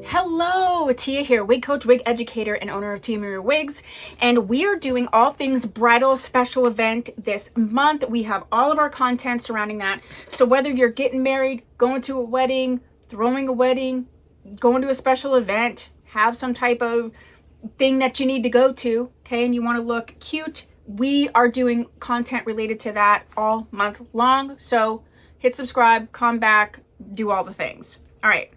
Hello, Tia here, wig coach, wig educator, and owner of Tia Mirror Wigs, and we are doing all things bridal special event this month. We have all of our content surrounding that. So whether you're getting married, going to a wedding, throwing a wedding, going to a special event, have some type of thing that you need to go to, okay, and you want to look cute, we are doing content related to that all month long. So hit subscribe, come back, do all the things. All right.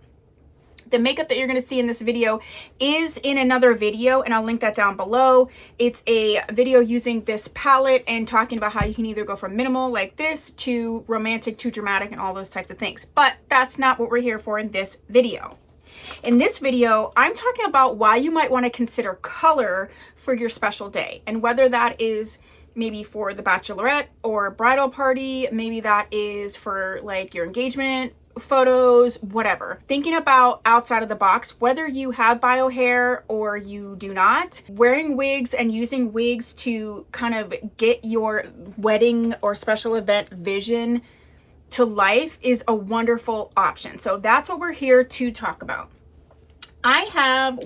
The makeup that you're going to see in this video is in another video, and I'll link that down below. It's a video using this palette and talking about how you can either go from minimal like this to romantic to dramatic and all those types of things. But that's not what we're here for in this video. In this video, I'm talking about why you might want to consider color for your special day, and whether that is maybe for the bachelorette or bridal party, maybe that is for like your engagement photos, whatever. Thinking about outside of the box, whether you have bio hair or you do not, wearing wigs and using wigs to kind of get your wedding or special event vision to life is a wonderful option. So that's what we're here to talk about. I have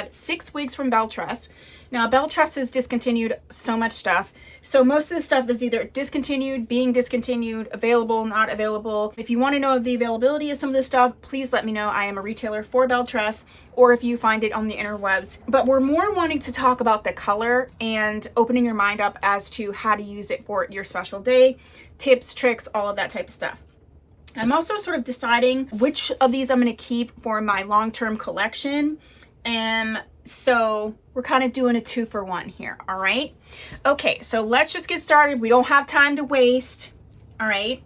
6 wigs from Belle Tress. Now, Belle Tress has discontinued so much stuff. So most of the stuff is either discontinued, being discontinued, available, not available. If you want to know the availability of some of this stuff, please let me know. I am a retailer for Belle Tress, or if you find it on the interwebs. But we're more wanting to talk about the color and opening your mind up as to how to use it for your special day, tips, tricks, all of that type of stuff. I'm also sort of deciding which of these I'm going to keep for my long-term collection. And so we're kind of doing a 2-for-1 here. All right. Okay. So let's just get started. We don't have time to waste. All right.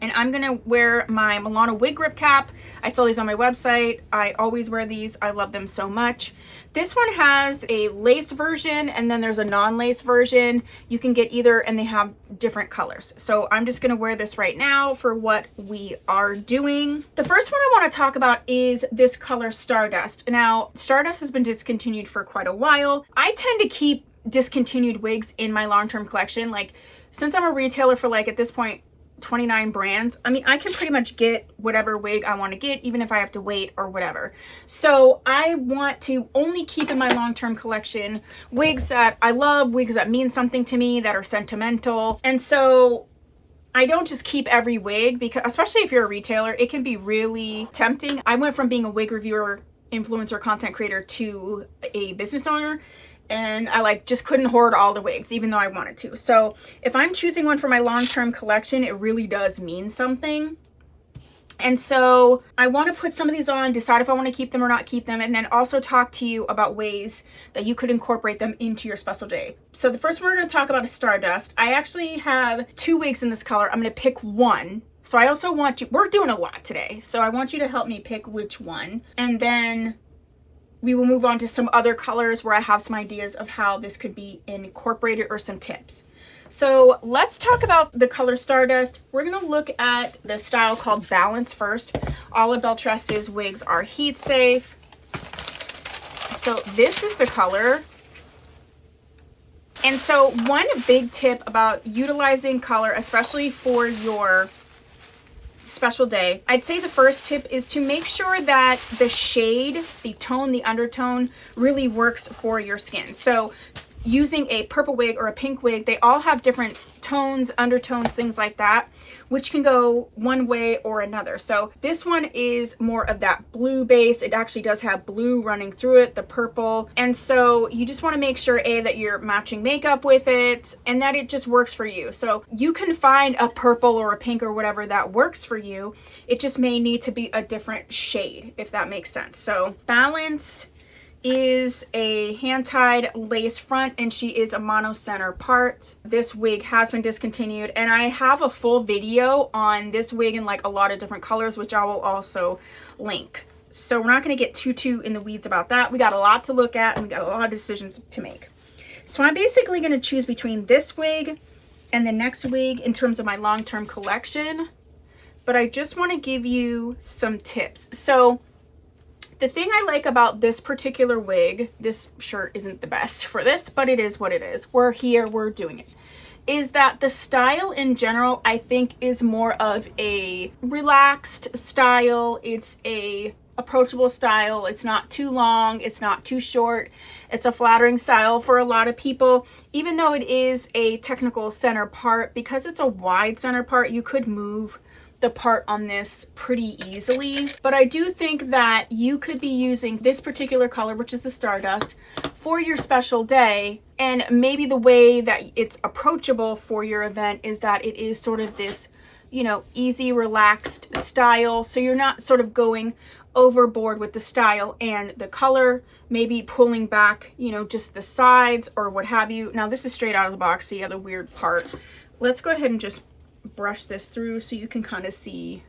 And I'm going to wear my Milano wig grip cap. I sell these on my website. I always wear these. I love them so much. This one has a lace version, and then there's a non-lace version. You can get either, and they have different colors. So I'm just going to wear this right now for what we are doing. The first one I want to talk about is this color Stardust. Now, Stardust has been discontinued for quite a while. I tend to keep discontinued wigs in my long-term collection. Like, since I'm a retailer for like, at this point, 29 brands, I mean, I can pretty much get whatever wig I want to get, even if I have to wait or whatever. So I want to only keep in my long-term collection wigs that I love, wigs that mean something to me, that are sentimental. And so I don't just keep every wig, because especially if you're a retailer, it can be really tempting. I went from being a wig reviewer, influencer, content creator to a business owner, and I just couldn't hoard all the wigs, even though I wanted to. So if I'm choosing one for my long-term collection, it really does mean something. And so I want to put some of these on, decide if I want to keep them or not keep them, and then also talk to you about ways that you could incorporate them into your special day. So the first one we're going to talk about is Stardust. I actually have 2 wigs in this color. I'm going to pick one. So I also want you, we're doing a lot today, so I want you to help me pick which one. And then we will move on to some other colors where I have some ideas of how this could be incorporated or some tips. So let's talk about the color Stardust. We're going to look at the style called Balance first. All of Belle Tress's wigs are heat safe. So this is the color. And so one big tip about utilizing color, especially for your special day, I'd say the first tip is to make sure that the shade, the tone, the undertone really works for your skin. So using a purple wig or a pink wig, they all have different tones, undertones, things like that, which can go one way or another. So this one is more of that blue base. It actually does have blue running through it, the purple. And so you just want to make sure, A, that you're matching makeup with it and that it just works for you. So you can find a purple or a pink or whatever that works for you. It just may need to be a different shade, if that makes sense. So Balance is a hand-tied lace front, and she is a mono center part. This wig has been discontinued, and I have a full video on this wig in a lot of different colors, which I will also link. So we're not going to get too in the weeds about that. We got a lot to look at, and we got a lot of decisions to make. So I'm basically going to choose between this wig and the next wig in terms of my long-term collection, but I just want to give you some tips. So the thing I like about this particular wig, this shirt isn't the best for this, but it is what it is. We're here, we're doing it, is that the style in general, I think, is more of a relaxed style. It's a approachable style. It's not too long, it's not too short. It's a flattering style for a lot of people, even though it is a technical center part. Because it's a wide center part, you could move the part on this pretty easily. But I do think that you could be using this particular color, which is the Stardust, for your special day. And maybe the way that it's approachable for your event is that it is sort of this, you know, easy, relaxed style. So you're not sort of going overboard with the style and the color, maybe pulling back, you know, just the sides or what have you. Now this is straight out of the box, the other weird part. Let's go ahead and just brush this through so you can kind of see.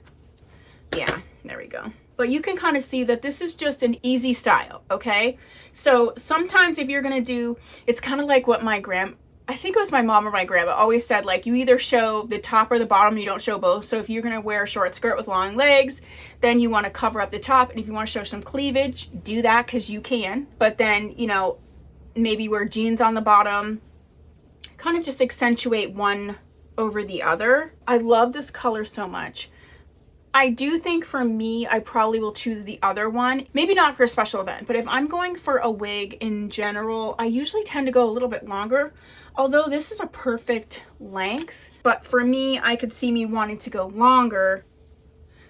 Yeah, there we go. But you can kind of see that this is just an easy style, okay? So sometimes if you're gonna do, it's kind of like what I think it was my mom or my grandma always said, like, you either show the top or the bottom, you don't show both. So if you're gonna wear a short skirt with long legs, then you want to cover up the top. And if you want to show some cleavage, do that, because you can. But then, you know, maybe wear jeans on the bottom, kind of just accentuate one over the other. I love this color so much. I do think for me, I probably will choose the other one. Maybe not for a special event, but if I'm going for a wig in general, I usually tend to go a little bit longer. Although this is a perfect length, but for me, I could see me wanting to go longer.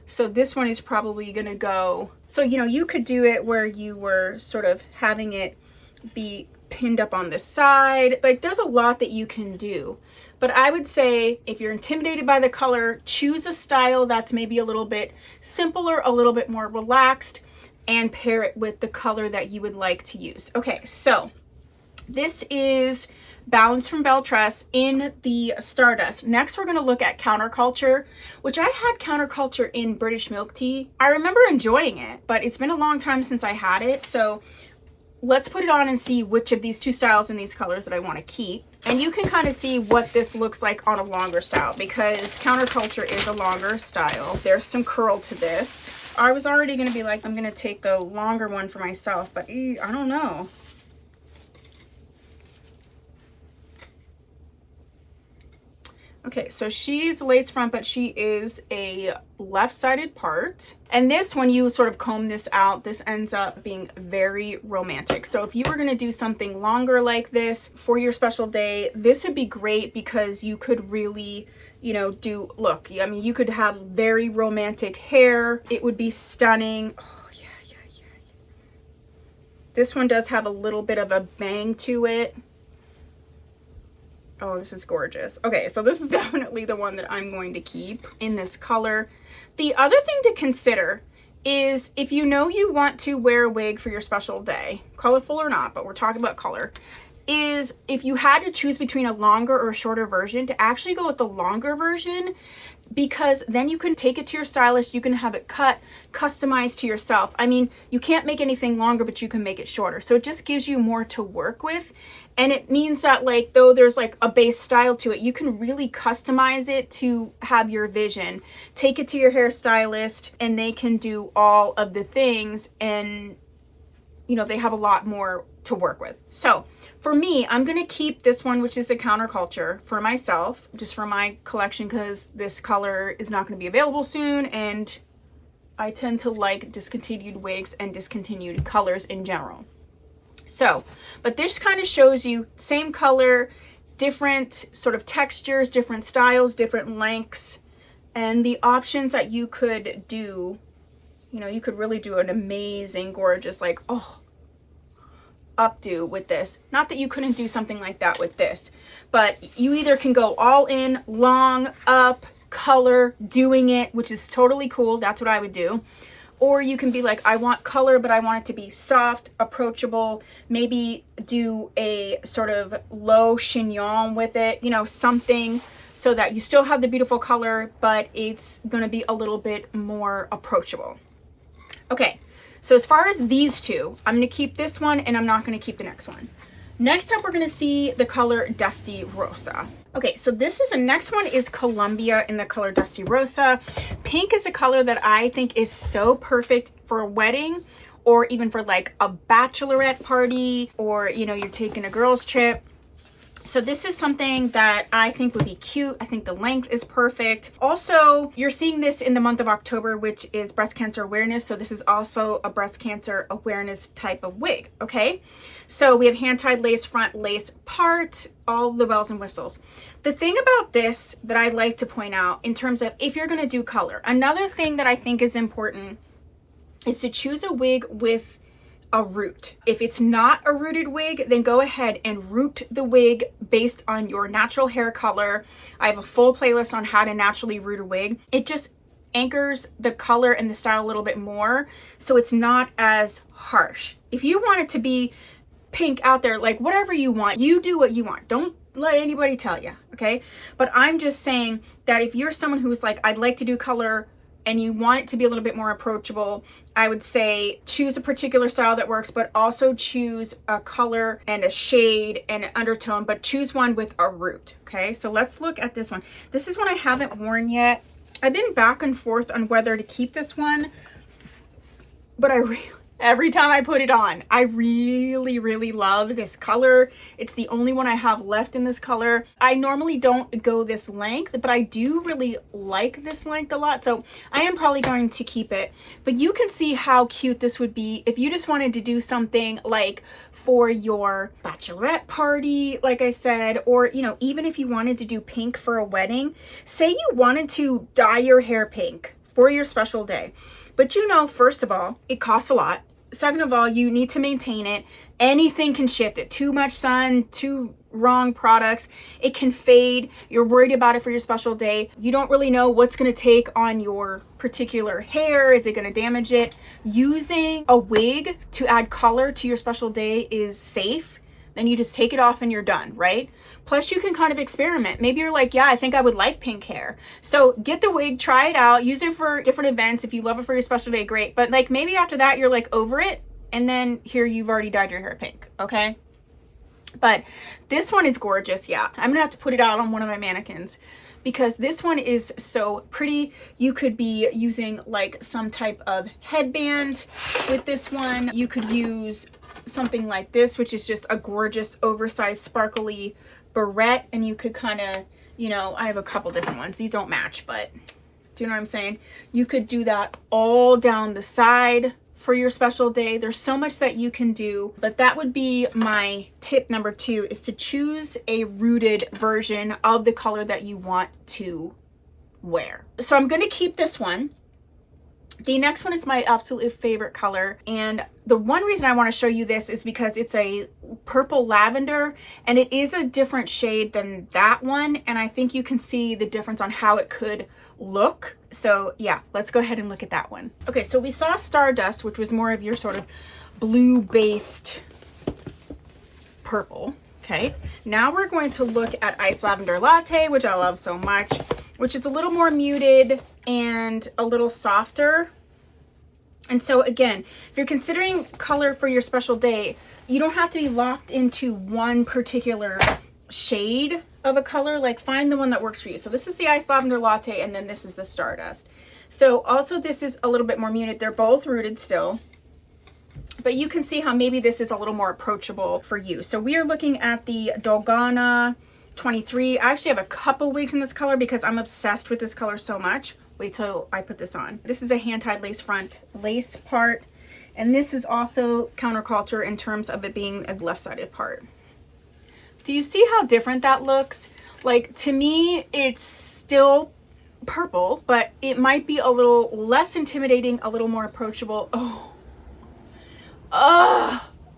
So this one is probably gonna go, so, you know, you could do it where you were sort of having it be pinned up on the side. Like, there's a lot that you can do. But I would say if you're intimidated by the color, choose a style that's maybe a little bit simpler, a little bit more relaxed, and pair it with the color that you would like to use. Okay, so this is Balance from Belle Tress in the Stardust. Next, we're going to look at Counterculture, which I had Counterculture in British Milk Tea. I remember enjoying it, but it's been a long time since I had it. So let's put it on and see which of these two styles and these colors that I want to keep. And you can kind of see what this looks like on a longer style, because Counterculture is a longer style. There's some curl to this. I was already going to be like, I'm going to take the longer one for myself, but I don't know. Okay, so she's lace front, but she is a left-sided part. And this, when you sort of comb this out, this ends up being very romantic. So if you were gonna do something longer like this for your special day, this would be great, because you could really, you know, look, I mean, you could have very romantic hair. It would be stunning. Oh, yeah. This one does have a little bit of a bang to it. Oh, this is gorgeous. Okay, so this is definitely the one that I'm going to keep in this color. The other thing to consider is, if you know you want to wear a wig for your special day, colorful or not, but we're talking about color, is if you had to choose between a longer or a shorter version, to actually go with the longer version, because then you can take it to your stylist, you can have it cut, customized to yourself. I mean, you can't make anything longer, but you can make it shorter. So it just gives you more to work with. And it means that, like, though there's like a base style to it, you can really customize it to have your vision. Take it to your hairstylist and they can do all of the things, and, you know, they have a lot more to work with. So for me, I'm going to keep this one, which is a Counterculture, for myself, just for my collection, because this color is not going to be available soon, and I tend to like discontinued wigs and discontinued colors in general. So, but this kind of shows you same color, different sort of textures, different styles, different lengths, and the options that you could do. You know, you could really do an amazing, gorgeous, like, oh, updo with this. Not that you couldn't do something like that with this, but you either can go all in, long, up, color, doing it, which is totally cool. That's what I would do. Or you can be like, I want color, but I want it to be soft, approachable, maybe do a sort of low chignon with it, you know, something so that you still have the beautiful color, but it's going to be a little bit more approachable. Okay, so as far as these two, I'm going to keep this one and I'm not going to keep the next one. Next up, we're going to see the color Dusty Rosa. Okay, so next one is Columbia in the color Dusty Rosa. Pink is a color that I think is so perfect for a wedding, or even for like a bachelorette party, or, you know, you're taking a girls trip. So this is something that I think would be cute. I think the length is perfect. Also, you're seeing this in the month of October, which is breast cancer awareness. So this is also a breast cancer awareness type of wig, okay? So we have hand-tied lace front, lace part, all the bells and whistles. The thing about this that I'd like to point out in terms of if you're gonna do color, another thing that I think is important is to choose a wig with a root. If it's not a rooted wig, then go ahead and root the wig based on your natural hair color. I have a full playlist on how to naturally root a wig. It just anchors the color and the style a little bit more, so it's not as harsh. If you want it to be pink out there, like whatever you want, you do what you want. Don't let anybody tell you, okay? But I'm just saying that if you're someone who's like, I'd like to do color and you want it to be a little bit more approachable, I would say choose a particular style that works, but also choose a color and a shade and an undertone, but choose one with a root, okay? So let's look at this one. This is one I haven't worn yet. I've been back and forth on whether to keep this one, but every time I put it on, I really love this color. It's the only one I have left in this color. I normally don't go this length, but I do really like this length a lot. So I am probably going to keep it. But you can see how cute this would be if you just wanted to do something like for your bachelorette party, like I said, or, you know, even if you wanted to do pink for a wedding. Say you wanted to dye your hair pink for your special day. But you know, first of all, it costs a lot. Second of all, you need to maintain it. Anything can shift it. Too much sun, too wrong products, it can fade. You're worried about it for your special day. You don't really know what's going to take on your particular hair. Is it going to damage it? Using a wig to add color to your special day is safe. Then you just take it off and you're done, right? Plus you can kind of experiment. Maybe you're like, yeah, I think I would like pink hair. So get the wig, try it out, use it for different events. If you love it for your special day, great. But like maybe after that, you're like over it. And then here you've already dyed your hair pink, okay? But this one is gorgeous, yeah. I'm gonna have to put it out on one of my mannequins because this one is so pretty. You could be using like some type of headband with this one. You could use something like this, which is just a gorgeous oversized sparkly barrette, and you could kind of, you know, I have a couple different ones. These don't match, but do you know what I'm saying? You could do that all down the side for your special day. There's so much that you can do, but that would be my tip number 2, is to choose a rooted version of the color that you want to wear. So I'm going to keep this one. The next one is my absolutely favorite color, and the one reason I want to show you this is because it's a purple lavender, and it is a different shade than that one, and I think you can see the difference on how it could look. So yeah, let's go ahead and look at that one. Okay, so we saw Stardust, which was more of your sort of blue-based purple. Okay, now we're going to look at Ice Lavender Latte, which I love so much, which is a little more muted and a little softer. And so again, if you're considering color for your special day, you don't have to be locked into one particular shade of a color. Like find the one that works for you. So this is the Ice Lavender Latte, and then this is the Stardust. So also this is a little bit more muted. They're both rooted still, but you can see how maybe this is a little more approachable for you. So we are looking at the Dalgona 23. I actually have a couple wigs in this color because I'm obsessed with this color so much. Wait till I put this on. This is a hand-tied lace front lace part, and this is also counterculture in terms of it being a left-sided part. Do you see how different that looks? Like, to me, it's still purple, but it might be a little less intimidating, a little more approachable.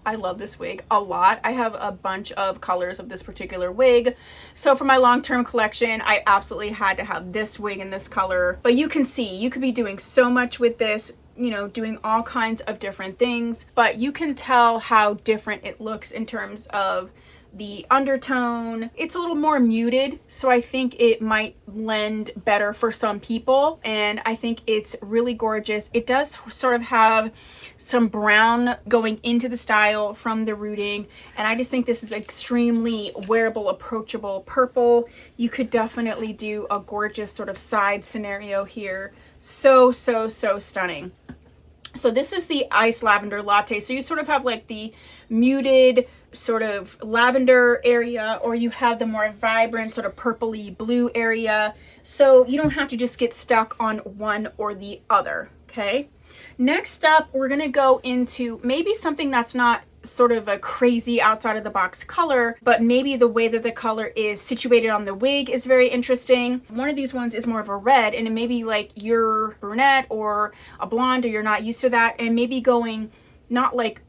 I love this wig a lot. I have a bunch of colors of this particular wig. So for my long-term collection, I absolutely had to have this wig in this color. But you can see, you could be doing so much with this, you know, doing all kinds of different things. But you can tell how different it looks in terms of the undertone. It's a little more muted, so I think it might lend better for some people, and I think it's really gorgeous. It does sort of have some brown going into the style from the rooting, and I just think this is extremely wearable, approachable purple. You could definitely do a gorgeous sort of side scenario here. So stunning. So this is the Ice Lavender Latte. So you sort of have like the muted sort of lavender area, or you have the more vibrant sort of purpley blue area. So you don't have to just get stuck on one or the other, okay? Next up, we're gonna go into maybe something that's not sort of a crazy outside of the box color, but maybe the way that the color is situated on the wig is very interesting. One of these ones is more of a red, and it may be like you're brunette or a blonde, or you're not used to that, and maybe going not like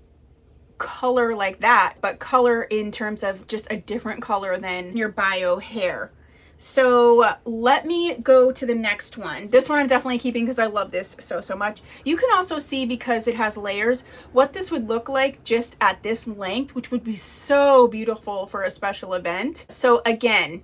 color like that, but color in terms of just a different color than your bio hair. So let me go to the next one. This one I'm definitely keeping because I love this so much. You can also see, because it has layers, what this would look like just at this length, which would be so beautiful for a special event. So again,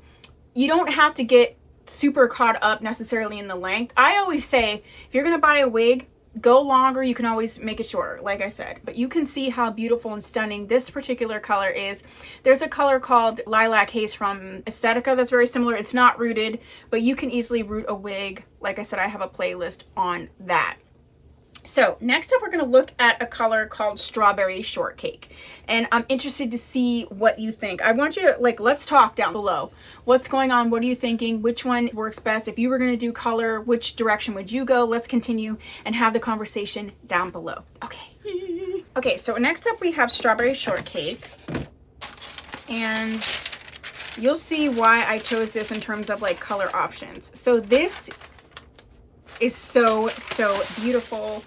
you don't have to get super caught up necessarily in the length. I always say, if you're gonna buy a wig, go longer. You can always make it shorter, like I said, but you can see how beautiful and stunning this particular color is. There's a color called Lilac Haze from Estetica that's very similar. It's not rooted, but you can easily root a wig. Like I said, I have a playlist on that. So next up, we're going to look at a color called Strawberry Shortcake, and I'm interested to see what you think. I want you to, like, let's talk down below. What's going on? What are you thinking? Which one works best? If you were going to do color, which direction would you go? Let's continue and have the conversation down below. Okay. Okay, so next up we have Strawberry Shortcake, and you'll see why I chose this in terms of like color options. So this is so beautiful.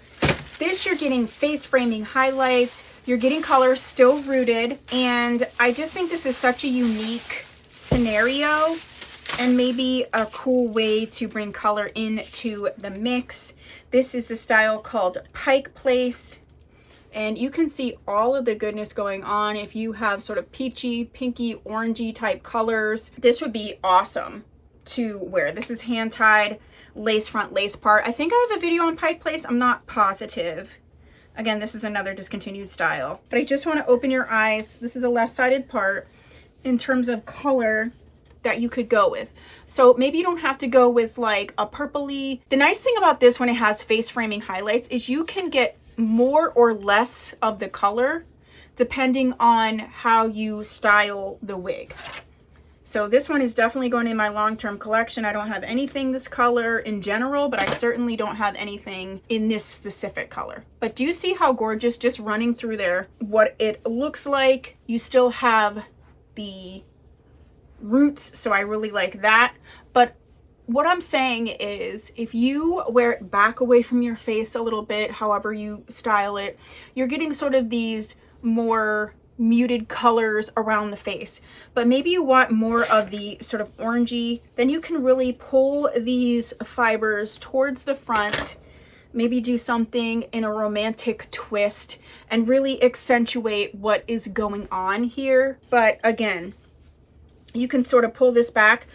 This, you're getting face framing highlights, you're getting color still rooted, and I just think this is such a unique scenario and maybe a cool way to bring color into the mix. This is the style called Pike Place, and you can see all of the goodness going on. If you have sort of peachy, pinky, orangey type colors, this would be awesome to wear. This is hand tied, lace front, lace part. I think I have a video on Pike Place. I'm not positive. Again, this is another discontinued style, but I just want to open your eyes. This is a left-sided part in terms of color that you could go with. So maybe you don't have to go with like a purpley. The nice thing about this, when it has face framing highlights, is you can get more or less of the color depending on how you style the wig. So this one is definitely going in my long-term collection. I don't have anything this color in general, but I certainly don't have anything in this specific color. But do you see how gorgeous, just running through there, what it looks like? You still have the roots, so I really like that. But what I'm saying is, if you wear it back away from your face a little bit, however you style it, you're getting sort of these more muted colors around the face. But maybe you want more of the sort of orangey, then you can really pull these fibers towards the front, maybe do something in a romantic twist and really accentuate what is going on here. But again, you can sort of pull this back.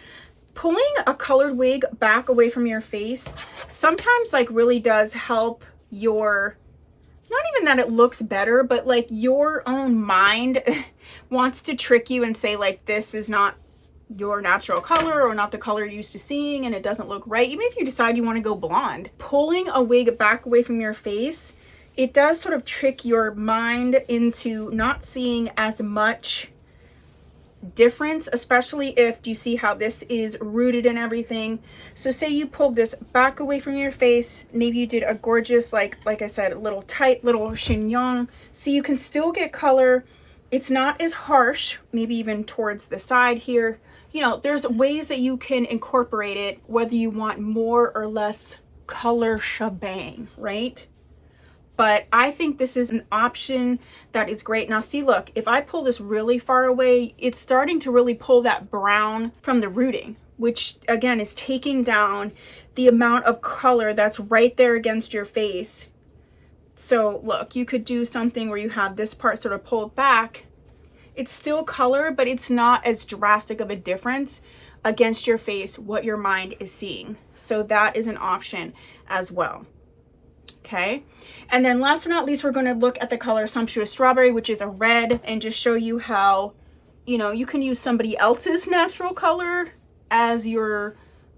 Pulling a colored wig back away from your face sometimes like really does help your, not even that it looks better, but like your own mind wants to trick you and say like, this is not your natural color or not the color you're used to seeing, and it doesn't look right. Even if you decide you want to go blonde, pulling a wig back away from your face, it does sort of trick your mind into not seeing as much difference, especially if, do you see how this is rooted and everything? So say you pulled this back away from your face, maybe you did a gorgeous, like I said, a little tight little chignon, so you can still get color. It's not as harsh, maybe even towards the side here. You know, there's ways that you can incorporate it, whether you want more or less color shebang, right? But I think this is an option that is great. Now see, look, if I pull this really far away, it's starting to really pull that brown from the rooting, which again is taking down the amount of color that's right there against your face. So look, you could do something where you have this part sort of pulled back. It's still color, but it's not as drastic of a difference against your face, what your mind is seeing. So that is an option as well. Okay, and then last but not least, we're going to look at the color Sumptuous Strawberry, which is a red, and just show you how, you know, you can use somebody else's natural color as your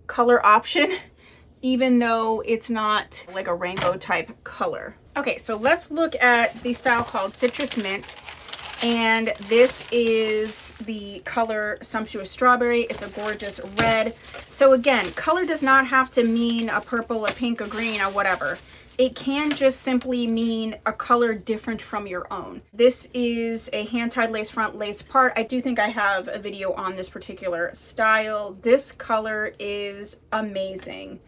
color option, even though it's not like a rainbow type color. Okay, so let's look at the style called Citrus Mint. And this is the color Sumptuous Strawberry. It's a gorgeous red. So again, color does not have to mean a purple, a pink, a green, or whatever. It can just simply mean a color different from your own. This is a hand-tied lace front, lace part. I do think I have a video on this particular style. This color is amazing.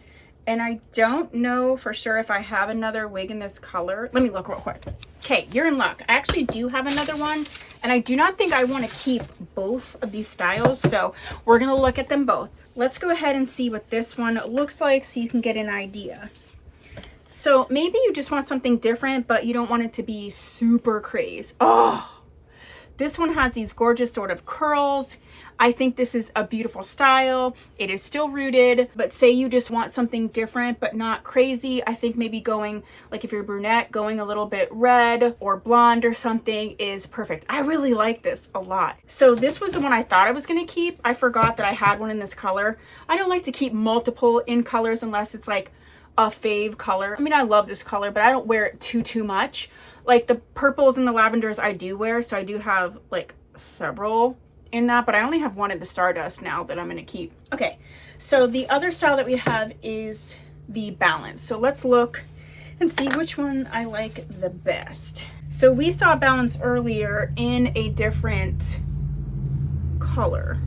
And I don't know for sure if I have another wig in this color. Let me look real quick. Okay, you're in luck. I actually do have another one, and I do not think I want to keep both of these styles, so we're gonna look at them both. Let's go ahead and see what this one looks like so you can get an idea. So maybe you just want something different, but you don't want it to be super crazy. Oh, this one has these gorgeous sort of curls. I think this is a beautiful style. It is still rooted, but say you just want something different but not crazy. I think maybe going, like if you're brunette, going a little bit red or blonde or something is perfect. I really like this a lot. So this was the one I thought I was gonna keep. I forgot that I had one in this color. I don't like to keep multiple in colors unless it's like a fave color. I mean, I love this color, but I don't wear it too much. Like the purples and the lavenders I do wear, so I do have like several in that, but I only have one in the Stardust now that I'm going to keep. Okay, so the other style that we have is the Balance. So let's look and see which one I like the best. So we saw Balance earlier in a different color.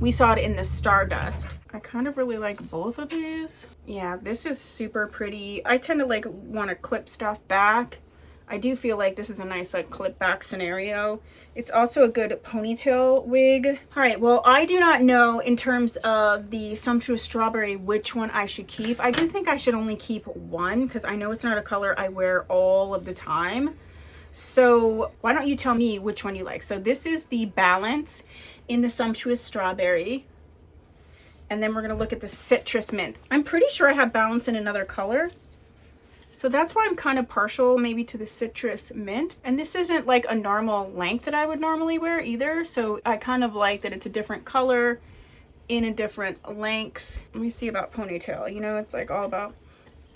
We saw it in the Stardust. I kind of really like both of these. Yeah, this is super pretty. I tend to like want to clip stuff back. I do feel like this is a nice like clip back scenario. It's also a good ponytail wig. All right, well, I do not know in terms of the Sumptuous Strawberry which one I should keep. I do think I should only keep one because I know it's not a color I wear all of the time. So why don't you tell me which one you like? So this is the Balance in the Sumptuous Strawberry. And then we're gonna look at the Citrus Mint. I'm pretty sure I have Balance in another color. So that's why I'm kind of partial maybe to the Citrus Mint. And this isn't like a normal length that I would normally wear either. So I kind of like that it's a different color in a different length. Let me see about ponytail. You know, it's like all about,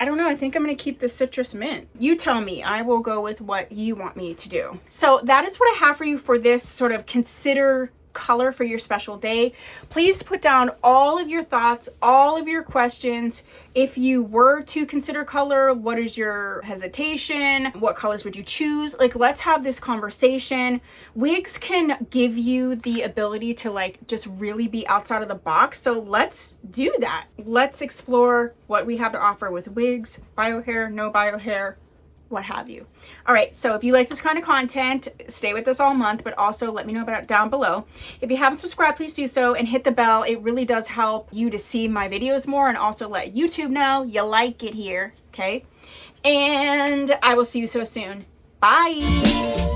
I don't know. I think I'm going to keep the Citrus Mint. You tell me. I will go with what you want me to do. So that is what I have for you for this sort of consider color for your special day. Please put down all of your thoughts, all of your questions. If you were to consider color, what is your hesitation? What colors would you choose? Like, let's have this conversation. Wigs can give you the ability to like just really be outside of the box. So let's do that. Let's explore what we have to offer with wigs, bio hair, no bio hair, what have you. All right, so if you like this kind of content, stay with us all month, but also let me know about it down below. If you haven't subscribed, please do so and hit the bell. It really does help you to see my videos more and also let YouTube know you like it here, okay? And I will see you so soon. Bye.